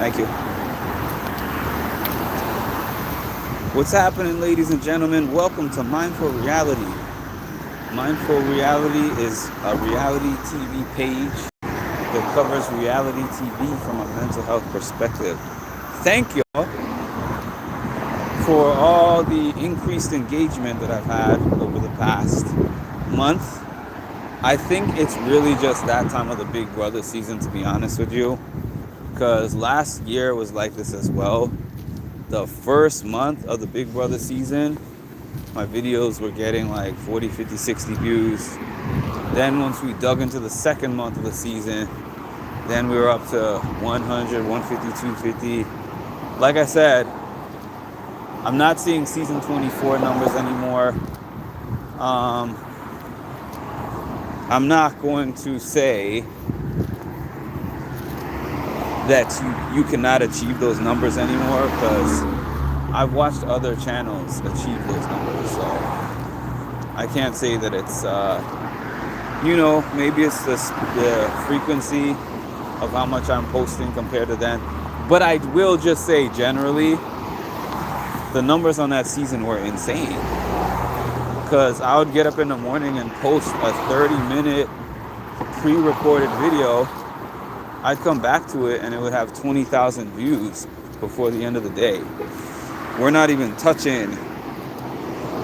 Thank you. What's happening, ladies and gentlemen? Welcome to Mindful Reality. Mindful Reality is a reality TV page that covers reality TV from a mental health perspective. Thank y'all for all the increased engagement that I've had over the past month. I think it's really just that time of the Big Brother season, to be honest with you, because last year was like this as well. The first month of the Big Brother season, my videos were getting like 40, 50, 60 views. Then once we dug into the second month of the season, then we were up to 100, 150, 250. Like I said, I'm not seeing season 24 numbers anymore. I'm not going to say that you cannot achieve those numbers anymore, because I've watched other channels achieve those numbers. So I can't say that it's, maybe it's the frequency of how much I'm posting compared to then. But I will just say generally, the numbers on that season were insane. Because I would get up in the morning and post a 30-minute pre-recorded video. I'd come back to it and it would have 20,000 views before the end of the day. We're not even touching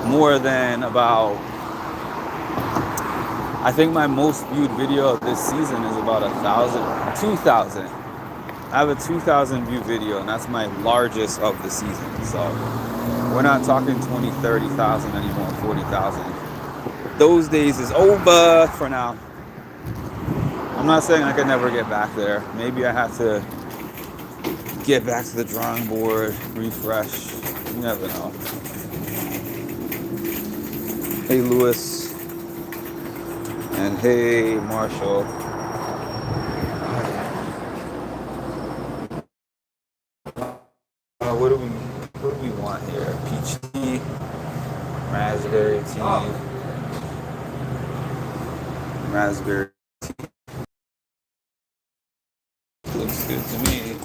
more than about, I think my most viewed video of this season is about 2,000. I have a 2,000 view video, and that's my largest of the season. So we're not talking 20, 30,000 anymore, 40,000. Those days is over for now. I'm not saying I could never get back there. Maybe I have to get back to the drawing board, refresh. You never know. Hey, Lewis. And hey, Marshall. What do we want here? Peach tea, raspberry tea, raspberry. Looks good to me.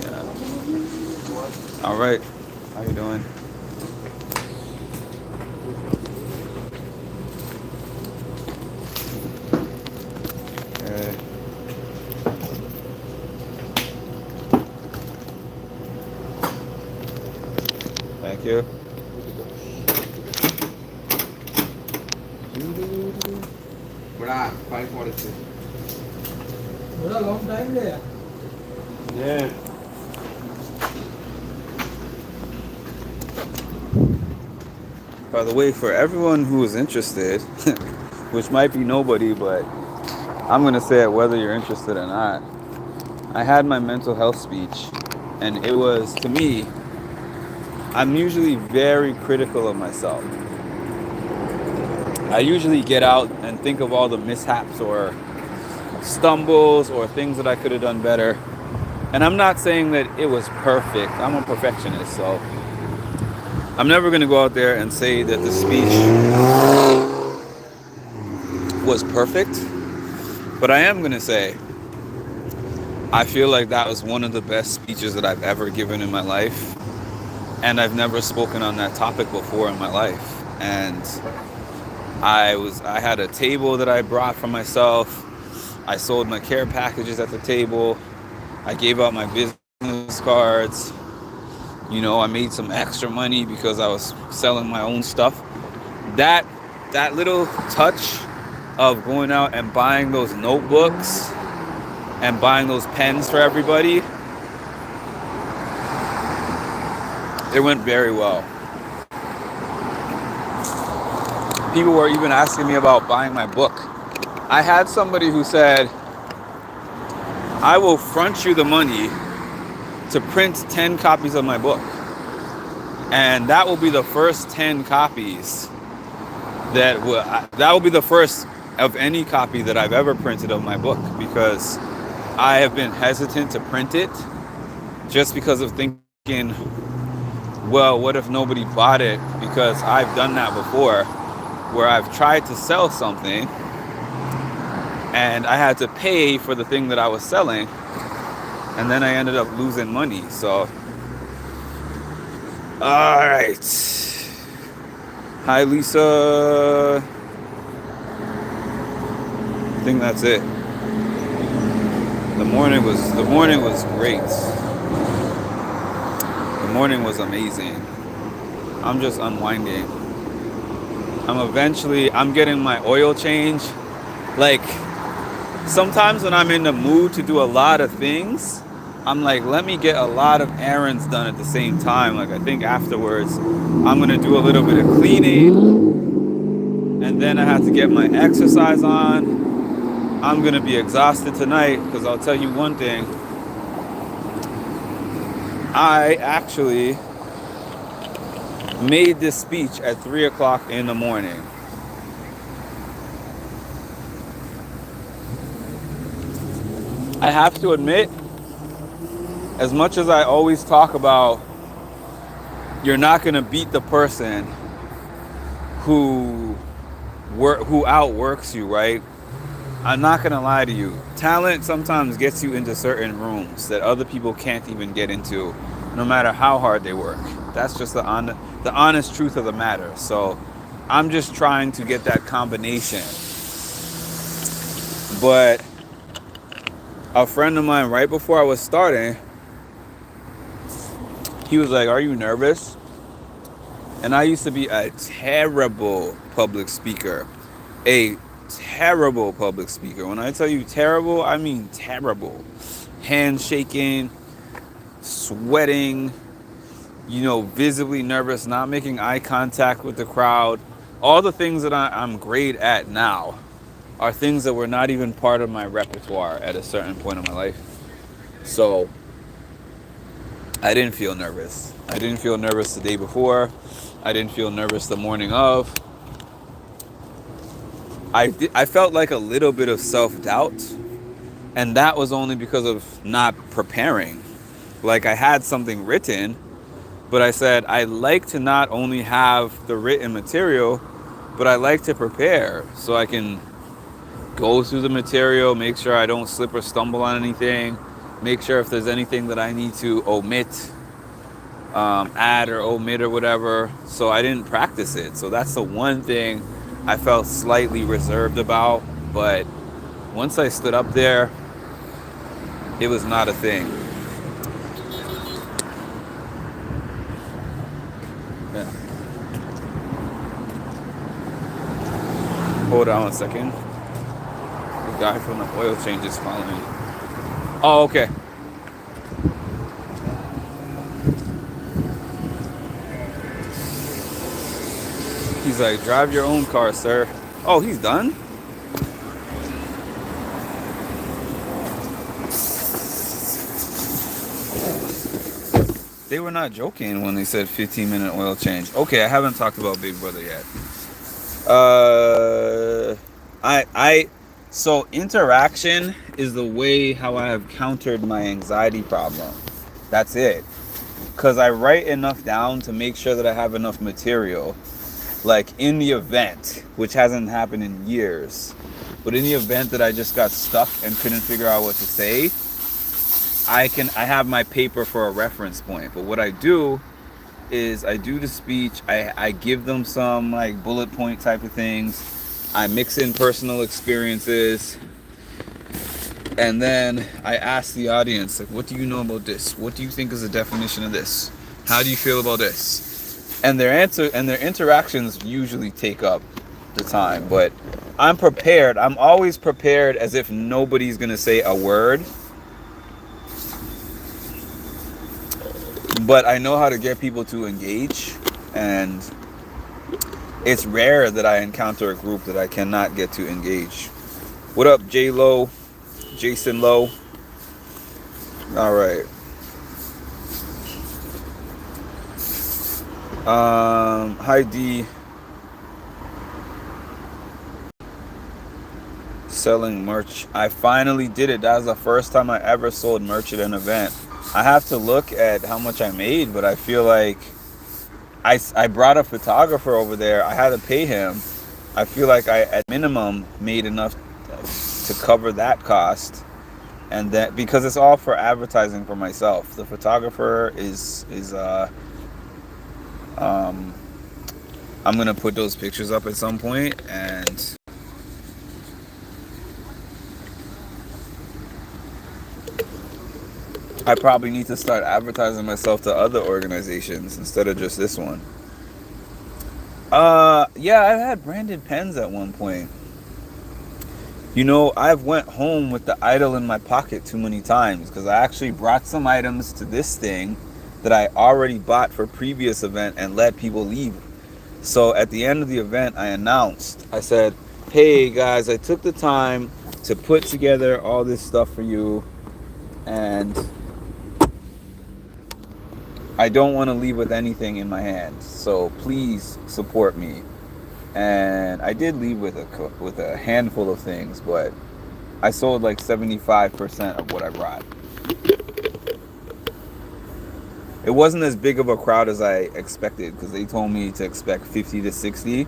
Yeah. All right. How you doing? Okay. Thank you. Bra, 5:46. What a long time there. Yeah. By the way, for everyone who is interested, which might be nobody, but I'm going to say it whether you're interested or not. I had my mental health speech, and it was, to me, I'm usually very critical of myself. I usually get out and think of all the mishaps or stumbles or things that I could have done better. And I'm not saying that it was perfect. I'm a perfectionist, so I'm never going to go out there and say that the speech was perfect. But I am going to say, I feel like that was one of the best speeches that I've ever given in my life. And I've never spoken on that topic before in my life. And I had a table that I brought for myself. I sold my care packages at the table. I gave out my business cards. I made some extra money because I was selling my own stuff. That little touch of going out and buying those notebooks and buying those pens for everybody, it went very well. People were even asking me about buying my book. I had somebody who said, I will front you the money to print 10 copies of my book. And that will be the first 10 copies that will be the first of any copy that I've ever printed of my book, because I have been hesitant to print it just because of thinking, well, what if nobody bought it? Because I've done that before, where I've tried to sell something and I had to pay for the thing that I was selling, and then I ended up losing money. So, all right. Hi, Lisa. I think that's it. The morning was great. The morning was amazing. I'm just unwinding. I'm getting my oil change. Like, sometimes when I'm in the mood to do a lot of things, I'm like, let me get a lot of errands done at the same time. Like, I think afterwards, I'm gonna do a little bit of cleaning, and then I have to get my exercise on. I'm gonna be exhausted tonight because I'll tell you one thing. I actually made this speech at 3 o'clock in the morning. I have to admit, as much as I always talk about you're not going to beat the person who outworks you, right? I'm not going to lie to you. Talent sometimes gets you into certain rooms that other people can't even get into, no matter how hard they work. That's just the honest truth of the matter. So I'm just trying to get that combination. But a friend of mine, right before I was starting, he was like, "Are you nervous?" And I used to be a terrible public speaker. A terrible public speaker. When I tell you terrible, I mean terrible. Hand shaking, sweating, visibly nervous, not making eye contact with the crowd. All the things that I'm great at now are things that were not even part of my repertoire at a certain point in my life. So I didn't feel nervous. I didn't feel nervous the day before. I didn't feel nervous the morning of. I felt like a little bit of self-doubt, and that was only because of not preparing. Like, I had something written, but I said I like to not only have the written material, but I like to prepare so I can go through the material, make sure I don't slip or stumble on anything, make sure if there's anything that I need to omit, add or omit or whatever. So I didn't practice it. So that's the one thing I felt slightly reserved about. But once I stood up there, it was not a thing. Yeah. Hold on 1 second. The guy from the oil change is following. Oh, okay. He's like, drive your own car, sir. Oh, he's done? They were not joking when they said 15-minute oil change. Okay, I haven't talked about Big Brother yet. So interaction is the way how I have countered my anxiety problem. That's it. Because I write enough down to make sure that I have enough material. Like in the event, which hasn't happened in years, but in the event that I just got stuck and couldn't figure out what to say, I have my paper for a reference point. But what I do is I do the speech, I give them some like bullet point type of things, I mix in personal experiences, and then I ask the audience, like, what do you know about this? What do you think is the definition of this? How do you feel about this? And their answer and their interactions usually take up the time. But I'm prepared. I'm always prepared as if nobody's gonna say a word. But I know how to get people to engage, and it's rare that I encounter a group that I cannot get to engage. What up, J Lo, Jason Lowe? All right. Hi D. Selling merch. I finally did it. That was the first time I ever sold merch at an event. I have to look at how much I made, but I feel like I brought a photographer over there. I had to pay him. I feel like I, at minimum, made enough to cover that cost, and that because it's all for advertising for myself. The photographer is um I'm gonna put those pictures up at some point, and I probably need to start advertising myself to other organizations instead of just this one. Yeah, I've had branded pens at one point. You know, I've went home with the idol in my pocket too many times because I actually brought some items to this thing that I already bought for previous event and let people leave. So at the end of the event, I announced, I said, hey guys, I took the time to put together all this stuff for you, and I don't want to leave with anything in my hands. So please support me. And I did leave with a handful of things, but I sold like 75% of what I brought. It wasn't as big of a crowd as I expected because they told me to expect 50 to 60.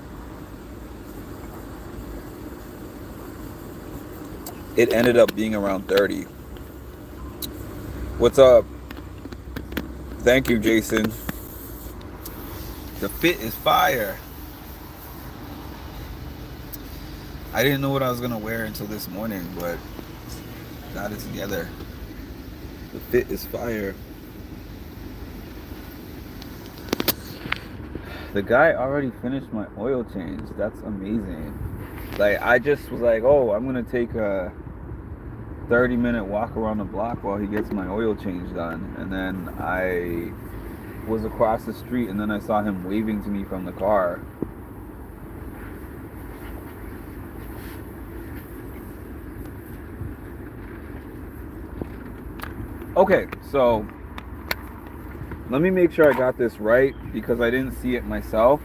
It ended up being around 30. What's up? Thank you, Jason. The fit is fire. I didn't know what I was going to wear until this morning, but got it together. The fit is fire. The guy already finished my oil change. That's amazing. Like, I just was like, oh, I'm going to take a 30-minute walk around the block while he gets my oil change done. And then I was across the street, and then I saw him waving to me from the car. Okay, so let me make sure I got this right because I didn't see it myself.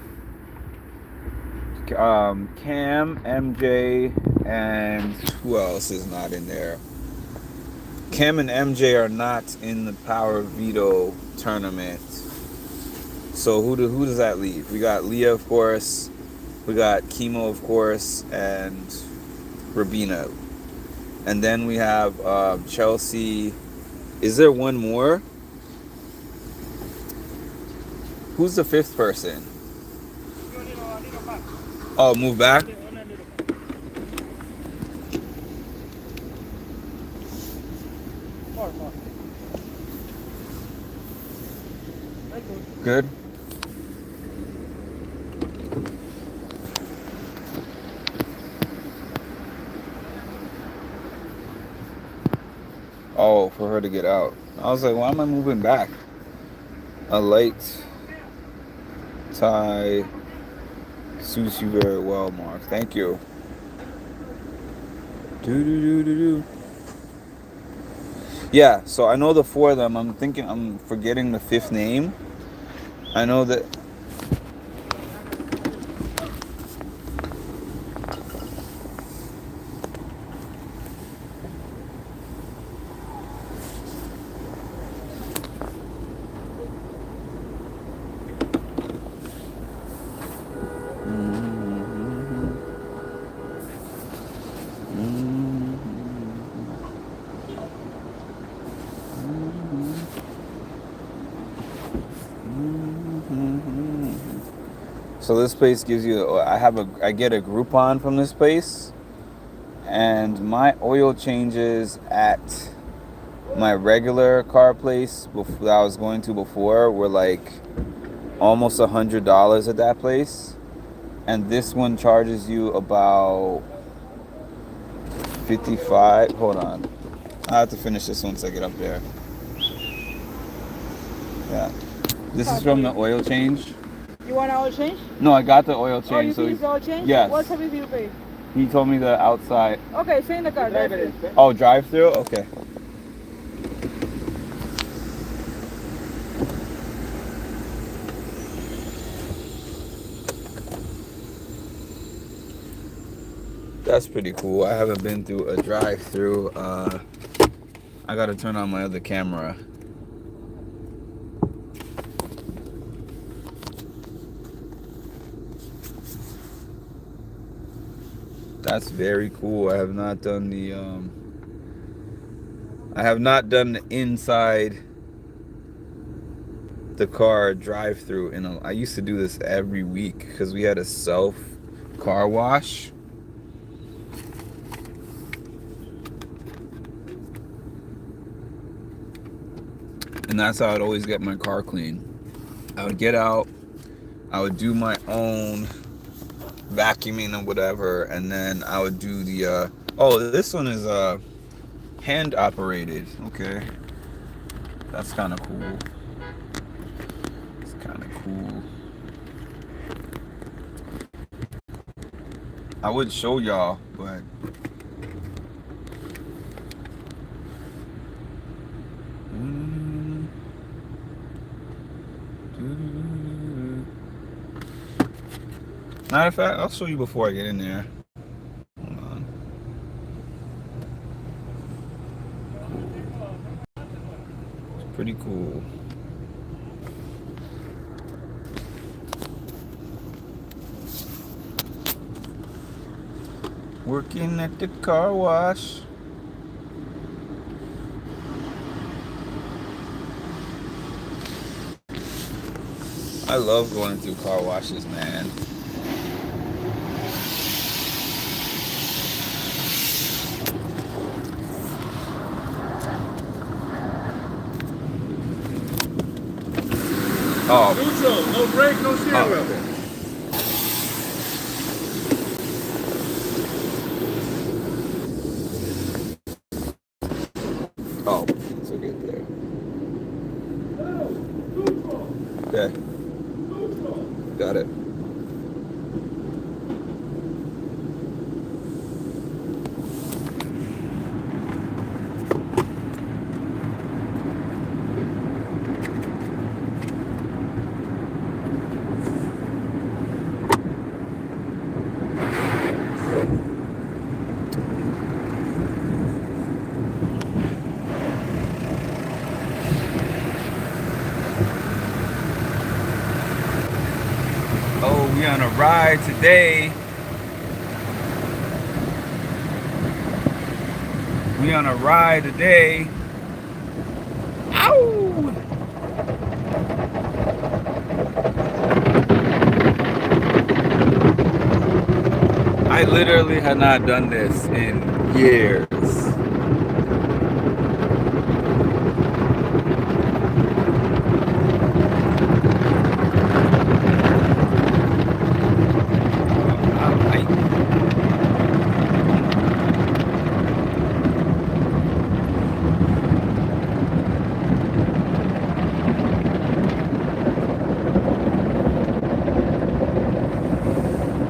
Cam, MJ, and who else is not in there? Cam and MJ are not in the Power Veto tournament. So who does that leave? We got Leah, of course. We got Chemo, of course, and Rabina. And then we have Chelsea. Is there one more? Who's the fifth person? Oh, move back? Good. Oh, for her to get out. I was like, why am I moving back? A light tie suits you very well, Mark. Thank you. Do. Yeah, so I know the four of them. I'm forgetting the fifth name. I know that. So this place gives you. I get a Groupon from this place, and my oil changes at my regular car place that I was going to before were like almost $100 at that place, and this one charges you about 55. Hold on, I have to finish this once I get up there. Yeah, this is from the oil change. You want oil change? No, I got the oil change. Oh, you finished the oil change? Yes. What service you pay? He told me the outside. Okay, stay in the car. Oh, drive through? Okay. That's pretty cool. I haven't been through a drive through. I gotta turn on my other camera. That's very cool. I have not done the inside the car drive through I used to do this every week because we had a self car wash. And that's how I'd always get my car clean. I would get out, I would do my own vacuuming or whatever, and then I would do the oh, this one is hand operated. Okay. That's kind of cool. It's kind of cool. I would show y'all, but matter of fact, I'll show you before I get in there. Hold on. It's pretty cool. Working at the car wash. I love going through car washes, man. Oh. Neutral, no brake, no steering wheel. Oh, it's okay there. Okay. Got it. Oh, we on a ride today. We on a ride today. Ow! I literally had not done this in years.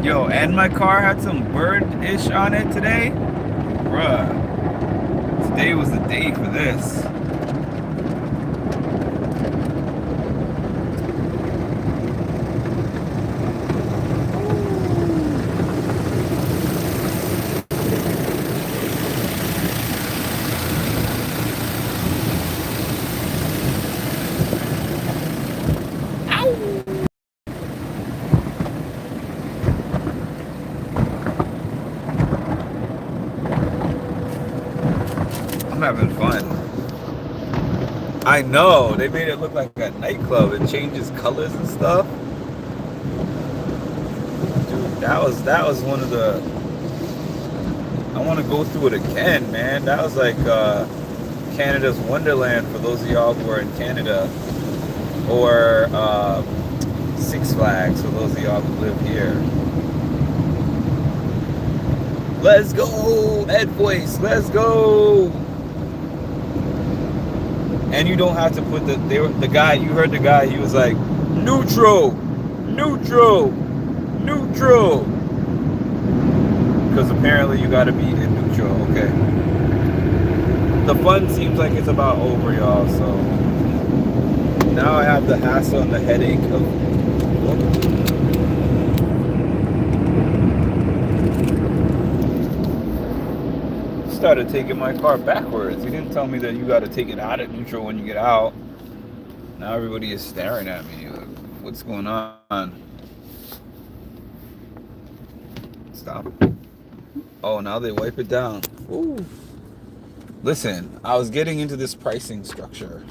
Yo, and my car had some bird-ish on it today. Bruh. Today was the day for this. I'm having fun. I know, they made it look like a nightclub. It changes colors and stuff. Dude, that was one of the. I want to go through it again, man. That was like Canada's Wonderland for those of y'all who are in Canada, or Six Flags for those of y'all who live here. Let's go, Ed Voice. Let's go. And you don't have to put the guy. You heard the guy. He was like, neutral, neutral, neutral. Because apparently you got to be in neutral. Okay. The fun seems like it's about over, y'all. So now I have the hassle and the headache of. Started taking my car backwards. He didn't tell me that you got to take it out of neutral when you get out. Now everybody is staring at me. Like, what's going on? Stop. Oh, now they wipe it down. Ooh. Listen, I was getting into this pricing structure,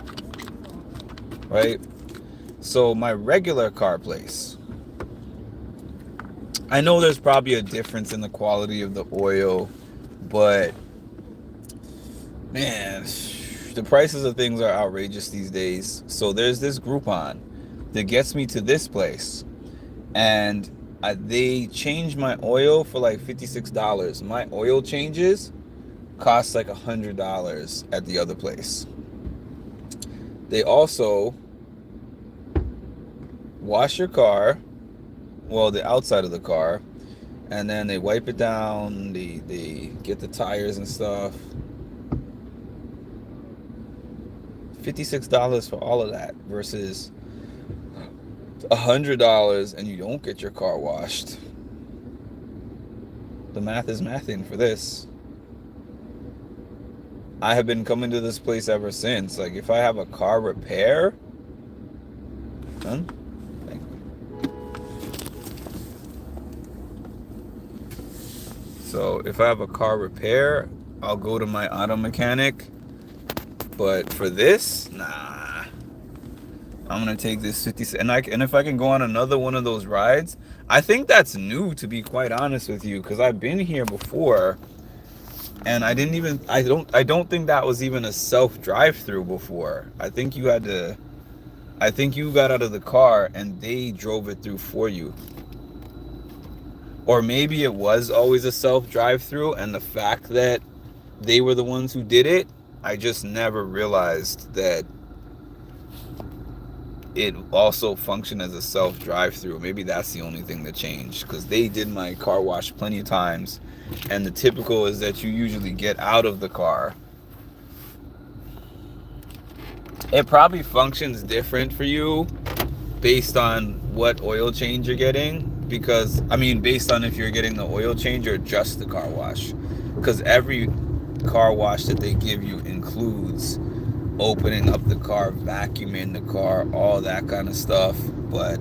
right? So my regular car place, I know there's probably a difference in the quality of the oil, but man, the prices of things are outrageous these days. So there's this Groupon that gets me to this place, and they changed my oil for like $56. My oil changes cost like $100 at the other place. They also wash your car, well, the outside of the car, and then they wipe it down, they get the tires and stuff. $56 for all of that versus $100 and you don't get your car washed. The math is mathing for this. I have been coming to this place ever since. Like, if I have a car repair, thank you. So if I have a car repair, I'll go to my auto mechanic. But for this, nah. I'm gonna take this 50 and if I can go on another one of those rides, I think that's new, to be quite honest with you, because I've been here before, and I don't think that was even a self drive-through before. I think you got out of the car and they drove it through for you. Or maybe it was always a self drive-through, and the fact that they were the ones who did it, I just never realized that it also functioned as a self drive-through. Maybe that's the only thing that changed, because they did my car wash plenty of times, and the typical is that you usually get out of the car. It probably functions different for you based on what oil change you're getting, because based on if you're getting the oil change or just the car wash, because every car wash that they give you includes opening up the car, vacuuming the car, all that kind of stuff. But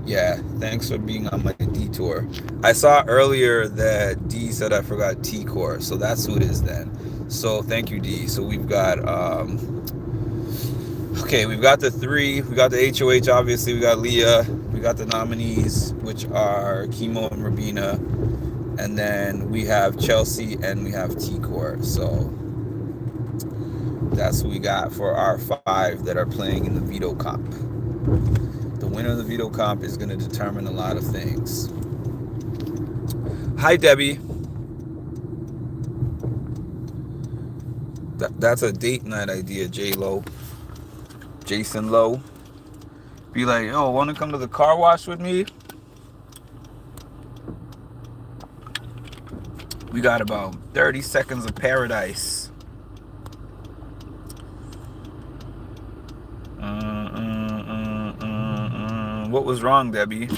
yeah, thanks for being on my detour. I saw earlier that D said I forgot T-Core, so that's who it is then. So thank you, D. So we've got we've got the three. We got the HOH, obviously. We got Leah. We got the nominees, which are Chemo and Rabina. And then we have Chelsea and we have T-Core. So that's what we got for our 5 that are playing in the Veto comp. The winner of the Veto comp is going to determine a lot of things. Hi, Debbie. That's a date night idea, J-Lo. Jason Lowe. Be like, yo, want to come to the car wash with me? We got about 30 seconds of paradise. What was wrong, Debbie?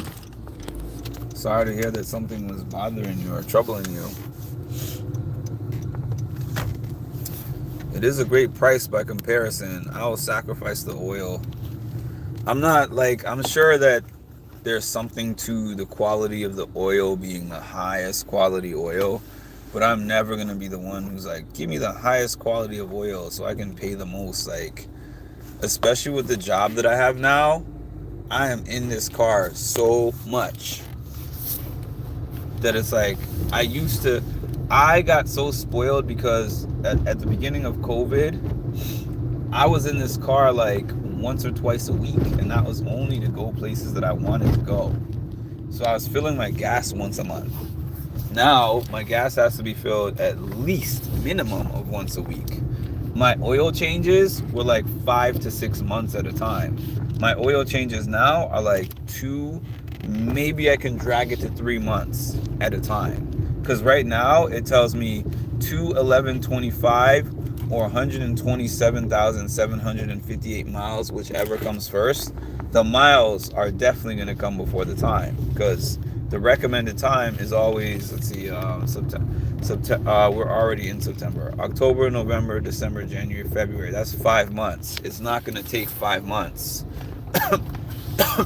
Sorry to hear that something was bothering you or troubling you. It is a great price by comparison. I will sacrifice the oil. I'm sure that there's something to the quality of the oil being the highest quality oil, but I'm never going to be the one who's like, give me the highest quality of oil so I can pay the most. Like, especially with the job that I have now, I am in this car so much that it's like, I got so spoiled because at the beginning of COVID, I was in this car like once or twice a week, and that was only to go places that I wanted to go. So I was filling my gas once a month. Now my gas has to be filled at least minimum of once a week. My oil changes were like 5 to 6 months at a time. My oil changes now are like 2, maybe I can drag it to 3 months at a time. Because right now it tells me 2/11/25 or 127,758 miles, whichever comes first. The miles are definitely going to come before the time, because the recommended time is always, let's see, we're already in September. October, November, December, January, February. That's 5 months. It's not going to take 5 months.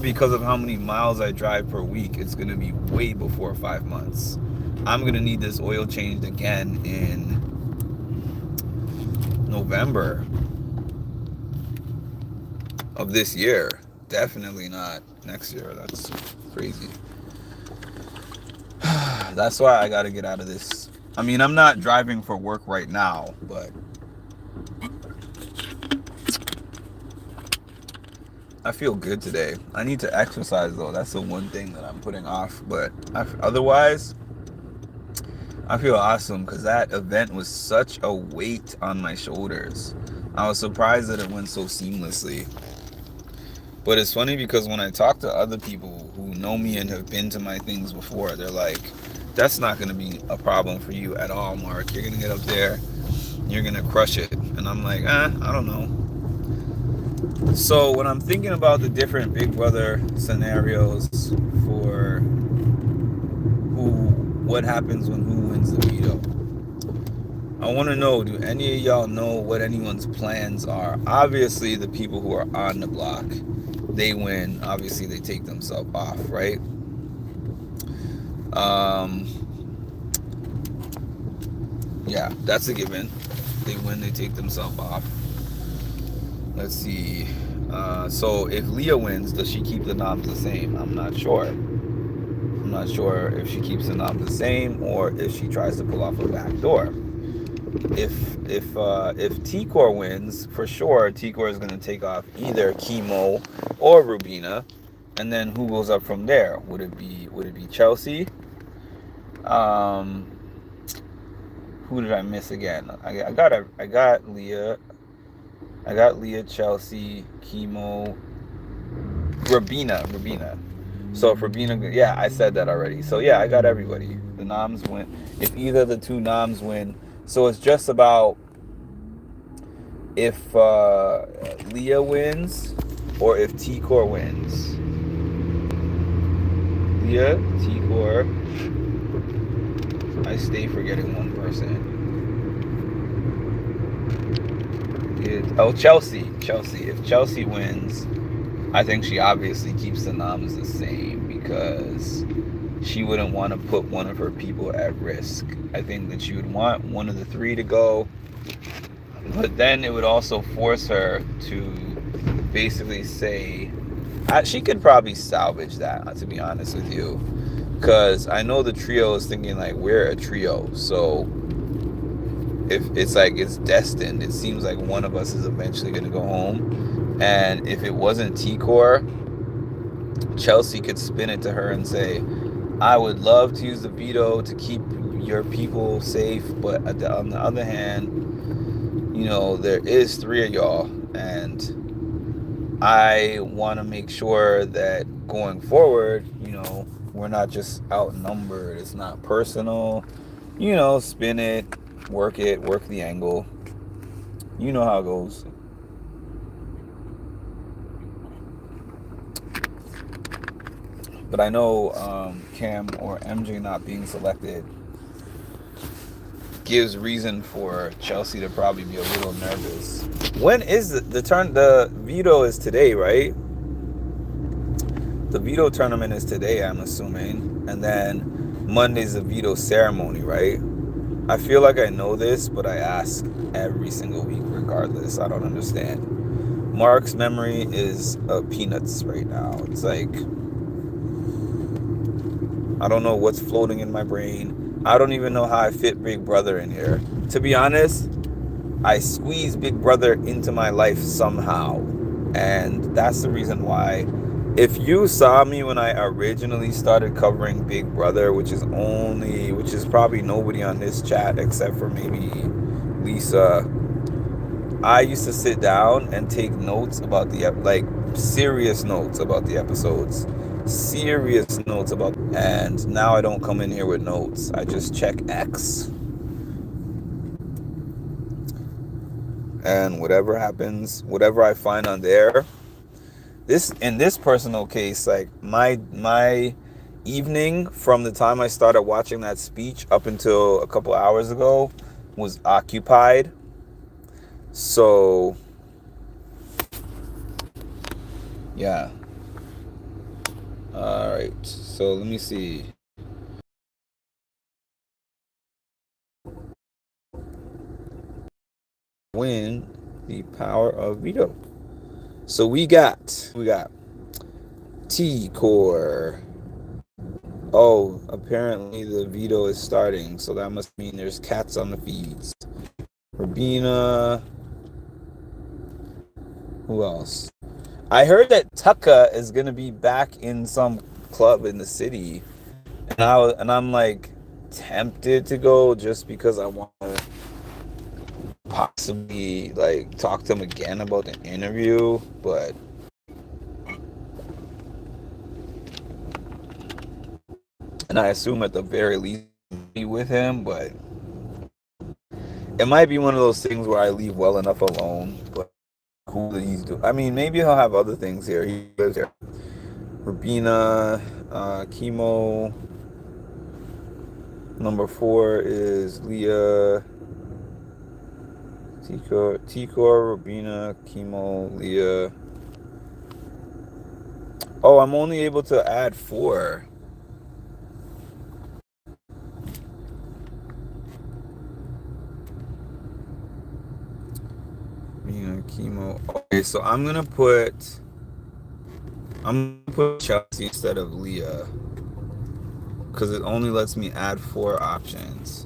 Because of how many miles I drive per week, it's going to be way before 5 months. I'm gonna need this oil changed again in November of this year. Definitely not next year. That's crazy. That's why I gotta get out of this. I mean, I'm not driving for work right now, but I feel good today. I need to exercise though. That's the one thing that I'm putting off. But otherwise, I feel awesome because that event was such a weight on my shoulders. I was surprised that it went so seamlessly. But it's funny because when I talk to other people who know me and have been to my things before, they're like, that's not going to be a problem for you at all, Mark. You're going to get up there, you're going to crush it. And I'm like, I don't know. So when I'm thinking about the different Big Brother scenarios for what happens when who wins the veto, I want to know, do any of y'all know what anyone's plans are? Obviously, the people who are on the block, they win. Obviously, they take themselves off, right? Um, yeah, that's a given. They win, they take themselves off. Let's see. So if Leah wins, does she keep the noms the same? I'm not sure. I'm not sure if she keeps the noms the same or if she tries to pull off a back door. If T-Core wins, for sure T-Core is going to take off either Chemo or Rubina, and then who goes up from there? Would it be Chelsea? Who did I miss again? I got Leah. I got Leah, Chelsea, Chemo, Rubina. So if Rubina, yeah, I said that already. So yeah, I got everybody. The noms win. If either of the two noms win, so it's just about if Leah wins or if T-Core wins. Leah, T-Core. I stay forgetting one person. Chelsea. If Chelsea wins, I think she obviously keeps the noms the same because she wouldn't want to put one of her people at risk. I think that she would want one of the three to go, but then it would also force her to basically say, she could probably salvage that, to be honest with you, because I know the trio is thinking like, we're a trio, so if it's like it's destined, it seems like one of us is eventually going to go home. And if it wasn't T-Core, Chelsea could spin it to her and say, I would love to use the veto to keep your people safe, but on the other hand, there is three of y'all, and I want to make sure that going forward, we're not just outnumbered. It's not personal. Spin it, work the angle. You know how it goes. But I know Cam or MJ not being selected gives reason for Chelsea to probably be a little nervous. When is the turn? The veto is today, right? The veto tournament is today, I'm assuming. And then Monday's the veto ceremony, right? I feel like I know this, but I ask every single week regardless. I don't understand. Mark's memory is peanuts right now. It's like, I don't know what's floating in my brain. I don't even know how I fit Big Brother in here. To be honest, I squeeze Big Brother into my life somehow. And that's the reason why. If you saw me when I originally started covering Big Brother, which is probably nobody on this chat except for maybe Lisa, I used to sit down and take notes about serious notes about the episodes. Serious notes about, and now I don't come in here with notes. I just check X. And whatever happens, whatever I find on there, in this personal case, like my evening from the time I started watching that speech up until a couple hours ago was occupied. So yeah. All right. So let me see. win the power of veto. So we got T core. Oh, apparently the veto is starting, so that must mean there's cats on the feeds. Rabina. Who else? I heard that Tucka is gonna be back in some club in the city, and I'm like tempted to go just because I want to possibly like talk to him again about the interview, but and I assume at the very least be with him, but it might be one of those things where I leave well enough alone. But cool that he's doing. I mean, maybe he'll have other things here. He lives here. Rabina, chemo. Number 4 is Leah. Ticor, Rabina, chemo, Leah. Oh, I'm only able to add 4. Chemo. Okay, so I'm gonna put Chelsea instead of Leah because it only lets me add 4 options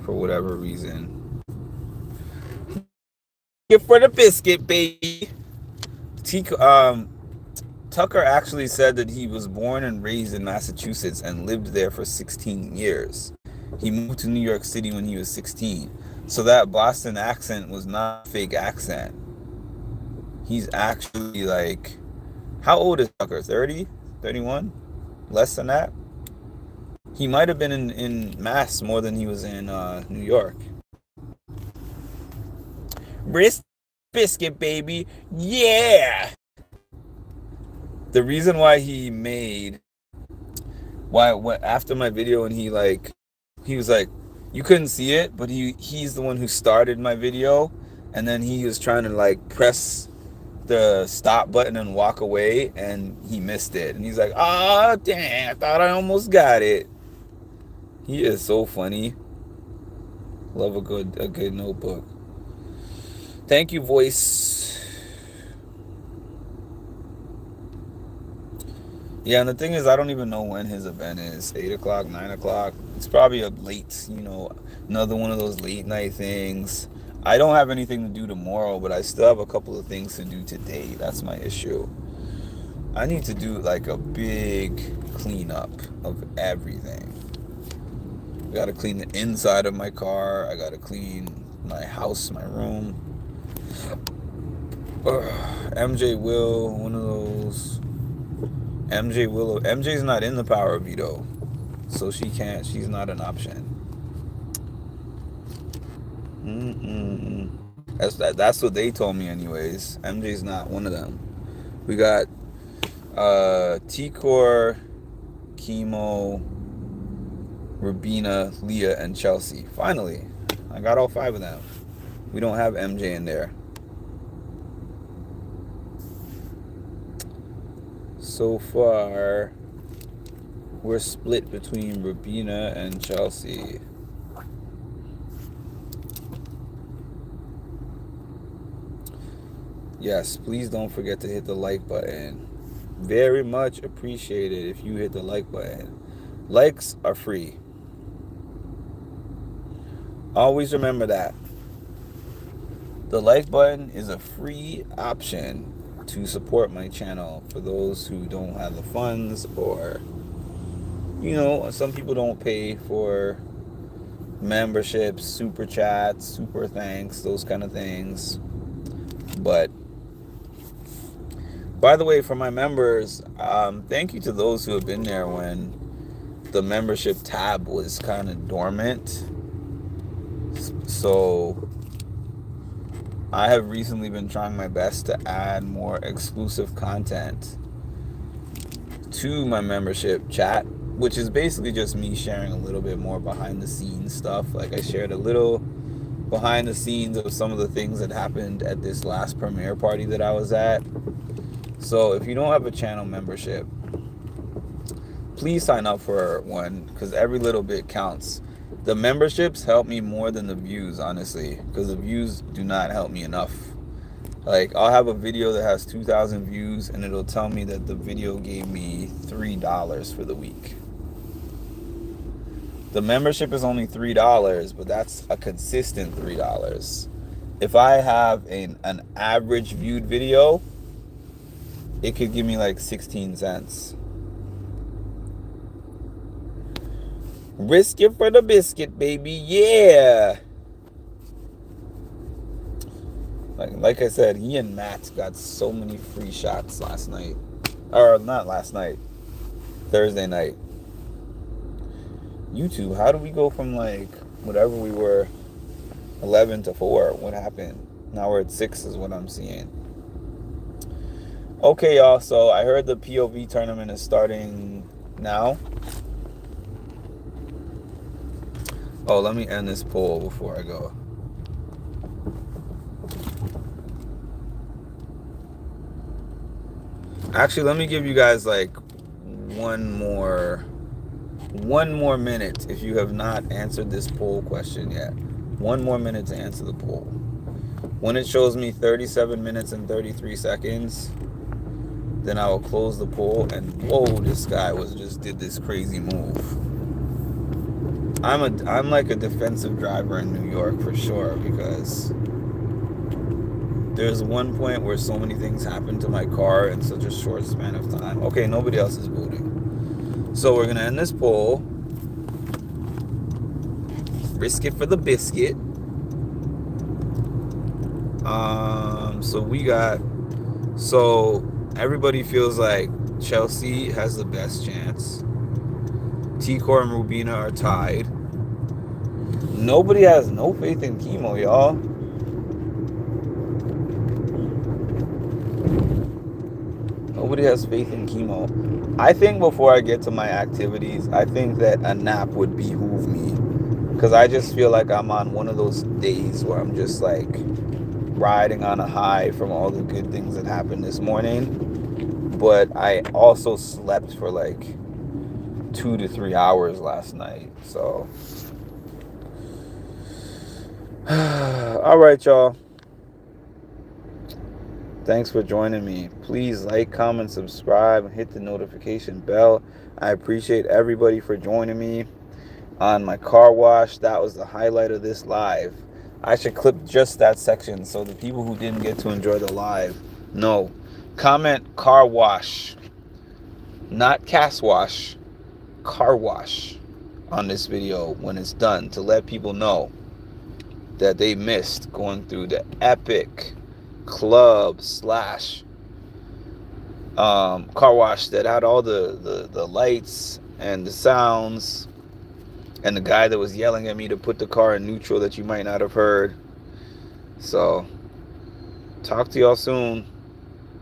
for whatever reason. Get for the biscuit, baby. Tucker actually said that he was born and raised in Massachusetts and lived there for 16 years. He moved to New York City when he was 16. So that Boston accent was not a fake accent. He's actually like, how old is Tucker? 30? 31? Less than that? He might have been in Mass more than he was in New York. Biscuit, baby. Yeah! The reason why he made after my video and he was like, you couldn't see it, but he's the one who started my video, and then he was trying to like press the stop button and walk away, and he missed it, and he's like, oh dang, I thought I almost got it. He is so funny. Love a good notebook. Thank you, voice. Yeah, and the thing is, I don't even know when his event is. 8 o'clock, 9 o'clock. It's probably a late, another one of those late night things. I don't have anything to do tomorrow, but I still have a couple of things to do today. That's my issue. I need to do like a big cleanup of everything. I gotta clean the inside of my car. I gotta clean my house, my room. MJ Will, one of those. MJ's not in the power of veto, so she's not an option. That's what they told me anyways. MJ's not one of them. We got T-Core, Chemo, Rabina, Leah, and Chelsea. Finally, I got all 5 of them. We don't have MJ in there. So far, we're split between Rabina and Chelsea. Yes, please don't forget to hit the like button. Very much appreciated if you hit the like button. Likes are free. Always remember that. The like button is a free option to support my channel for those who don't have the funds, or some people don't pay for memberships, super chats, super thanks, those kind of things. But by the way, for my members, thank you to those who have been there when the membership tab was kind of dormant. So I have recently been trying my best to add more exclusive content to my membership chat, which is basically just me sharing a little bit more behind the scenes stuff. Like I shared a little behind the scenes of some of the things that happened at this last premiere party that I was at. So if you don't have a channel membership, please sign up for one, because every little bit counts. The memberships help me more than the views, honestly, because the views do not help me enough. Like, I'll have a video that has 2,000 views, and it'll tell me that the video gave me $3 for the week. The membership is only $3, but that's a consistent $3. If I have an average viewed video, it could give me like 16 cents. Risk it for the biscuit, baby. Yeah. Like I said, he and Matt got so many free shots last night. Or not last night. Thursday night. YouTube, how do we go from like whatever we were 11 to 4? What happened? Now we're at 6 is what I'm seeing. Okay, y'all. So I heard the POV tournament is starting now. Oh, let me end this poll before I go. Actually, let me give you guys like one more minute if you have not answered this poll question yet. 1 more minute to answer the poll. When it shows me 37 minutes and 33 seconds, then I will close the poll. And whoa, this guy did this crazy move. I'm like a defensive driver in New York for sure, because there's one point where so many things happen to my car in such a short span of time. Okay, nobody else is voting. So we're going to end this poll. Risk it for the biscuit. So everybody feels like Chelsea has the best chance. T-Core and Rubina are tied. Nobody has no faith in Chemo, y'all. Nobody has faith in Chemo. I think before I get to my activities, I think that a nap would behoove me. Because I just feel like I'm on one of those days where I'm just like riding on a high from all the good things that happened this morning. But I also slept for like 2 to 3 hours last night. So, all right, y'all. Thanks for joining me. Please like, comment, subscribe, and hit the notification bell. I appreciate everybody for joining me on my car wash. That was the highlight of this live. I should clip just that section so the people who didn't get to enjoy the live know. Comment car wash, not cast wash, car wash on this video when it's done, to let people know that they missed going through the epic club slash car wash that had all the lights and the sounds, and the guy that was yelling at me to put the car in neutral that you might not have heard. So talk to y'all soon.